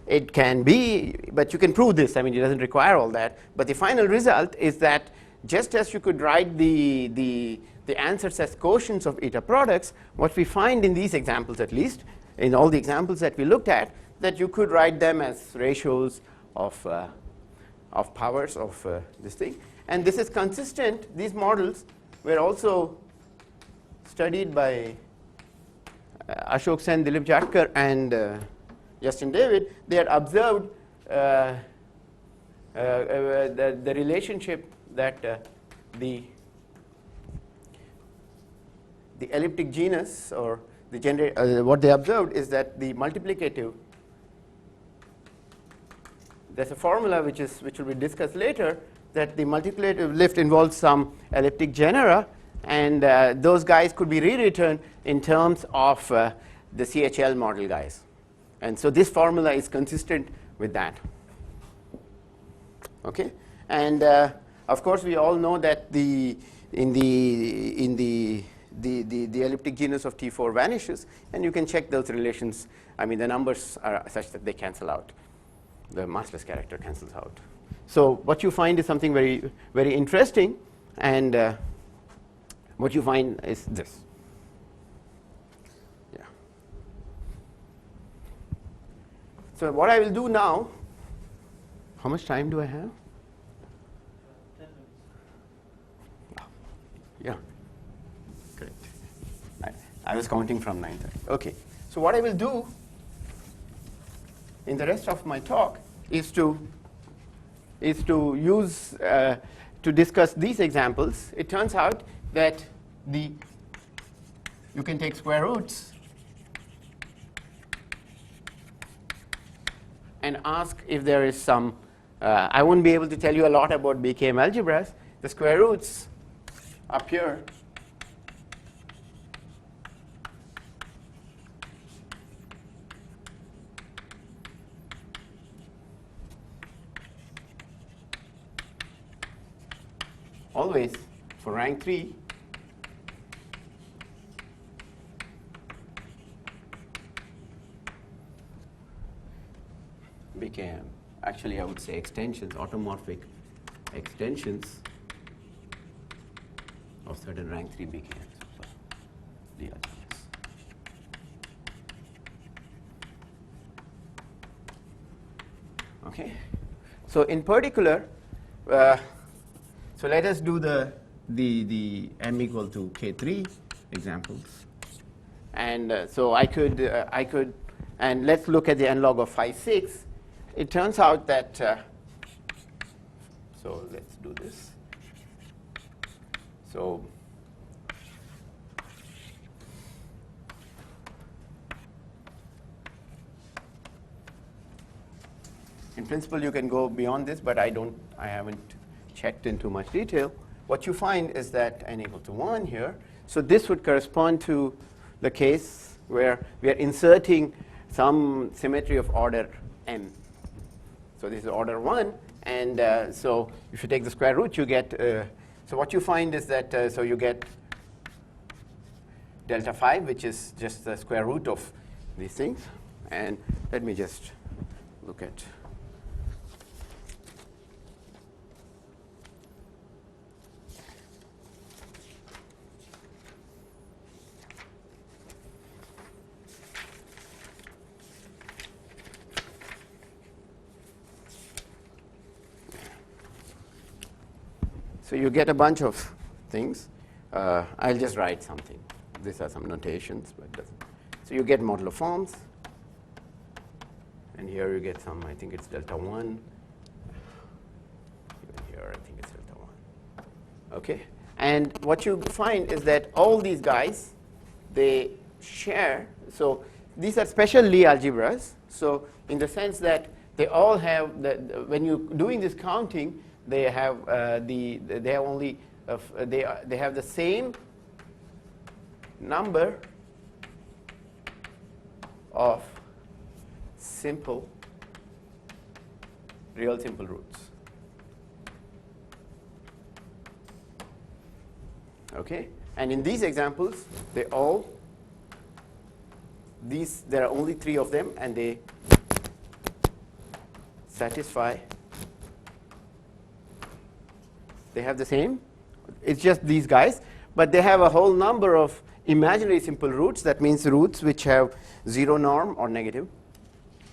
it can be. But you can prove this. I mean, it doesn't require all that. But the final result is that just as you could write the answers as quotients of eta products, what we find in these examples, at least in all the examples that we looked at, that you could write them as ratios of powers of this thing. And this is consistent. These models were also studied by Ashok Sen, Dilip Jatkar, and Justin David. They had observed the relationship that the elliptic genus, or the generator, what they observed is that the multiplicative, there's a formula which will be discussed later, that the multiplicative lift involves some elliptic genera, and those guys could be rewritten in terms of the CHL model guys. And so this formula is consistent with that. Okay, and of course we all know that the elliptic genus of T4 vanishes, and you can check those relations. I mean, the numbers are such that they cancel out. The massless character cancels out. So what you find is something very, very interesting, and what you find is this. Yeah. So what I will do now, how much time do I have? 10 minutes. Yeah. Correct. I was counting from 9:30. Okay. So what I will do in the rest of my talk is to use to discuss these examples. It turns out that you can take square roots and ask if there is some. I won't be able to tell you a lot about BKM algebras. The square roots up here always for rank 3 BKM. Actually, I would say extensions, automorphic extensions of certain rank 3 BKMs. So, the algebras. Okay. So in particular, so let us do the m equal to k3 examples, and so I could and let's look at the n log of phi 6. It turns out that so let's do this. So In principle, you can go beyond this, but I haven't checked in too much detail. What you find is that n equal to 1 here. So this would correspond to the case where we are inserting some symmetry of order m. So this is order 1, and so if you take the square root, you get, so what you find is that, so you get delta 5, which is just the square root of these things. And let me just look at. So you get a bunch of things. I'll just write something. These are some notations, but doesn't. So you get modular forms, and here you get some. I think it's delta 1. Even here, I think it's delta 1. Okay. And what you find is that all these guys, they share. So these are special Lie algebras. So in the sense that they all have when you're doing this counting, they have they have only they have the same number of real simple roots. Okay, and in these examples, there are only 3 of them, and they satisfy. They have the same. It's just these guys, but they have a whole number of imaginary simple roots. That means roots which have 0 norm or negative,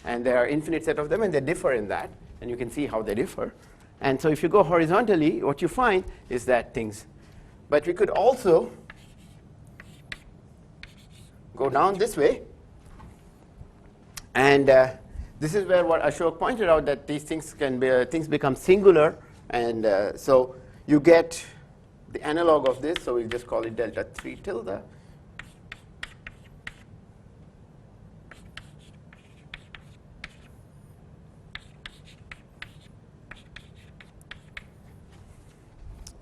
and there are infinite set of them, and they differ in that, and you can see how they differ. And so if you go horizontally, what you find is that things. But we could also go down this way, and this is where what Ashok pointed out, that these things can be things become singular, and so you get the analog of this. So we'll just call it delta 3 tilde.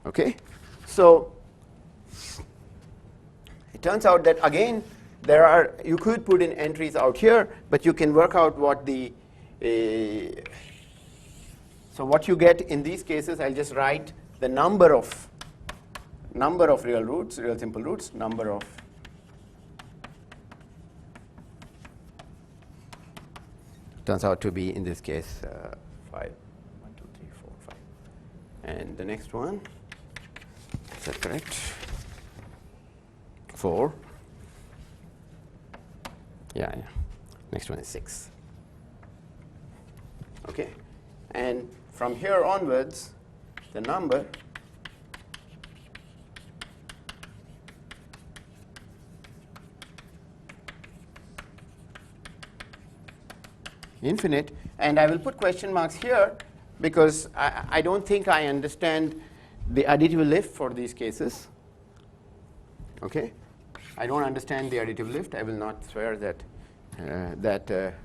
Okay, so it turns out that again you could put in entries out here, but you can work out what the so what you get in these cases. I'll just write the number of real roots, real simple roots, number of turns out to be in this case 5. 1, 2, 3, 4, 5, and the next one. Is that correct? 4. Yeah. Next one is 6. Okay. And from here onwards, the number infinite. And I will put question marks here because I don't think I understand the additive lift for these cases. Okay, I don't understand the additive lift. I will not swear that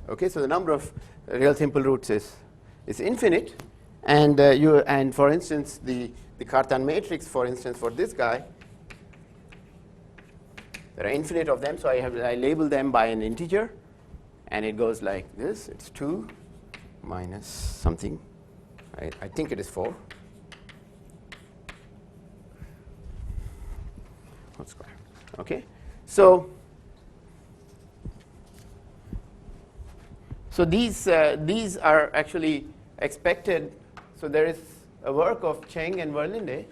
okay. So the number of real simple roots is infinite, and and for instance the Cartan matrix, for instance, for this guy, there are infinite of them. So I label them by an integer, and it goes like this. It's 2 minus something. I think it is 4. Square. Okay, so these are actually expected. So there is a work of Cheng and Verlinde,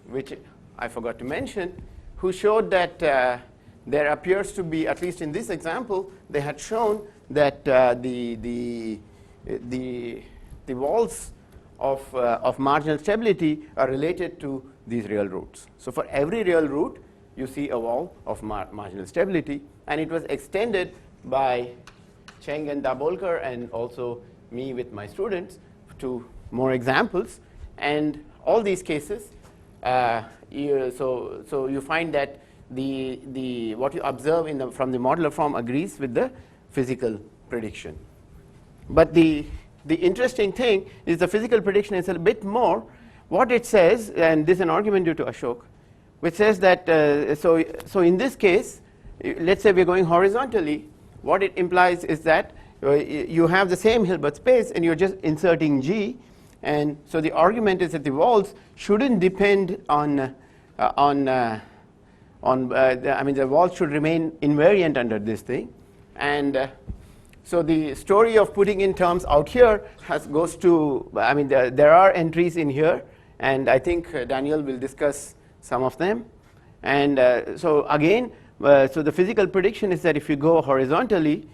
which I forgot to mention, who showed that there appears to be, at least in this example, they had shown that the walls of marginal stability are related to these real roots. So for every real root, you see a wall of marginal stability, and it was extended by Cheng and Dabolkar, and also me with my students, to more examples. And all these cases, so you find that what you observe from the modular form agrees with the physical prediction. But the interesting thing is the physical prediction is a bit more. What it says, and this is an argument due to Ashok, which says that, so in this case, let's say we're going horizontally, what it implies is that you have the same Hilbert space and you're just inserting G, and so the argument is that the walls shouldn't depend on the walls should remain invariant under this thing, and so the story of putting in terms out here goes to, there are entries in here, and I think Daniel will discuss some of them, and so again, so the physical prediction is that if you go horizontally,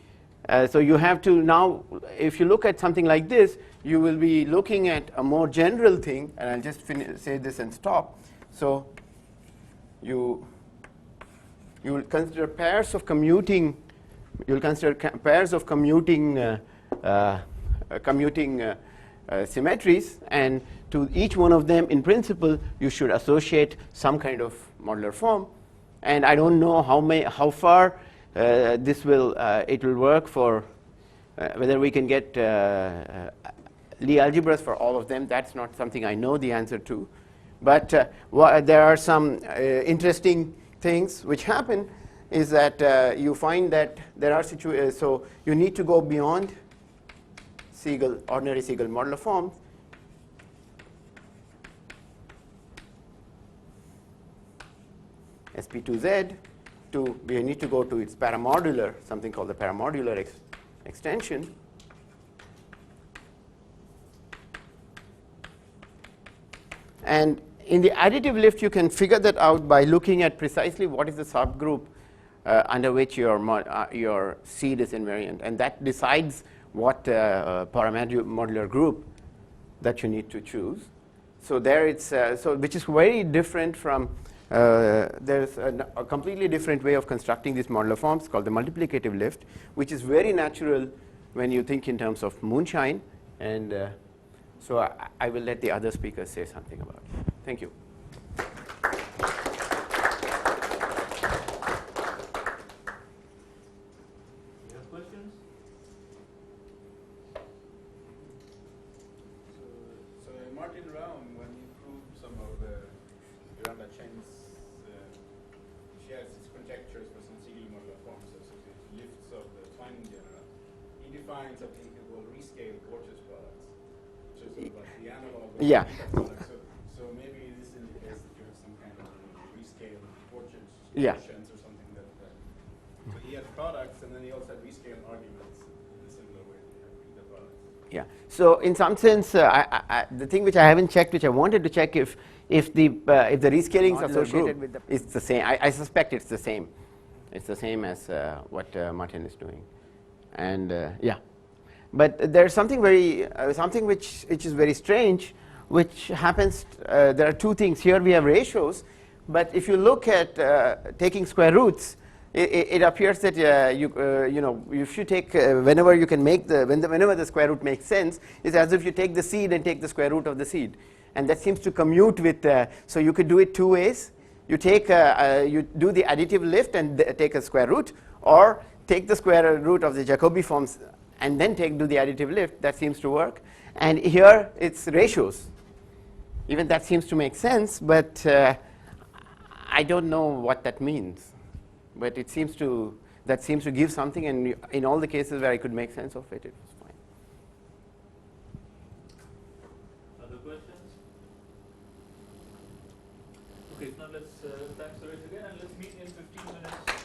so you have to now, if you look at something like this, you will be looking at a more general thing, and I'll just say this and stop. So you will consider pairs of commuting. You'll consider pairs of commuting symmetries, and to each one of them, in principle, you should associate some kind of modular form. And I don't know how far this will it will work for whether we can get Lie algebras for all of them. That's not something I know the answer to. But there are some interesting things which happen is that you find that there are situations, so you need to go beyond ordinary Siegel modular forms. SP2Z we need to go to its paramodular, something called the paramodular extension. And in the additive lift, you can figure that out by looking at precisely what is the subgroup under which your seed is invariant, and that decides what paramodular group that you need to choose. So there it's which is very different from there's a completely different way of constructing these modular forms called the multiplicative lift, which is very natural when you think in terms of moonshine, and so I will let the other speakers say something about it. Thank you. You have questions? So Martin Raum, when he proved some of the Miranda chains, shares its conjectures for some Siegel modular forms, so the lifts of the twining genera, he defines something he called rescale Borges products, which is sort of like the analog of Yeah. products. So maybe this indicates that you have some kind of rescale Borges Yeah. functions or something that so he had products, and then he also had rescale arguments in a similar way that you have the products. Yeah. So in some sense, the thing which I haven't checked, which I wanted to check, if the rescaling is associated with it's the same. I suspect it's the same. It's the same as what Martin is doing, and yeah. But there's something something which is very strange, which happens. There are two things here. We have ratios, but if you look at taking square roots, it appears that if you take whenever you can make whenever the square root makes sense, it's as if you take the seed and take the square root of the seed, and that seems to commute with. So you could do it two ways. You take you do the additive lift and take a square root, or take the square root of the Jacobi forms and then do the additive lift. That seems to work. And here it's ratios. Even that seems to make sense, but I don't know what that means. But that seems to give something, and in all the cases where I could make sense of it, it was fine. Other questions? Okay, now let's thanks Suresh again, and let's meet in 15 minutes.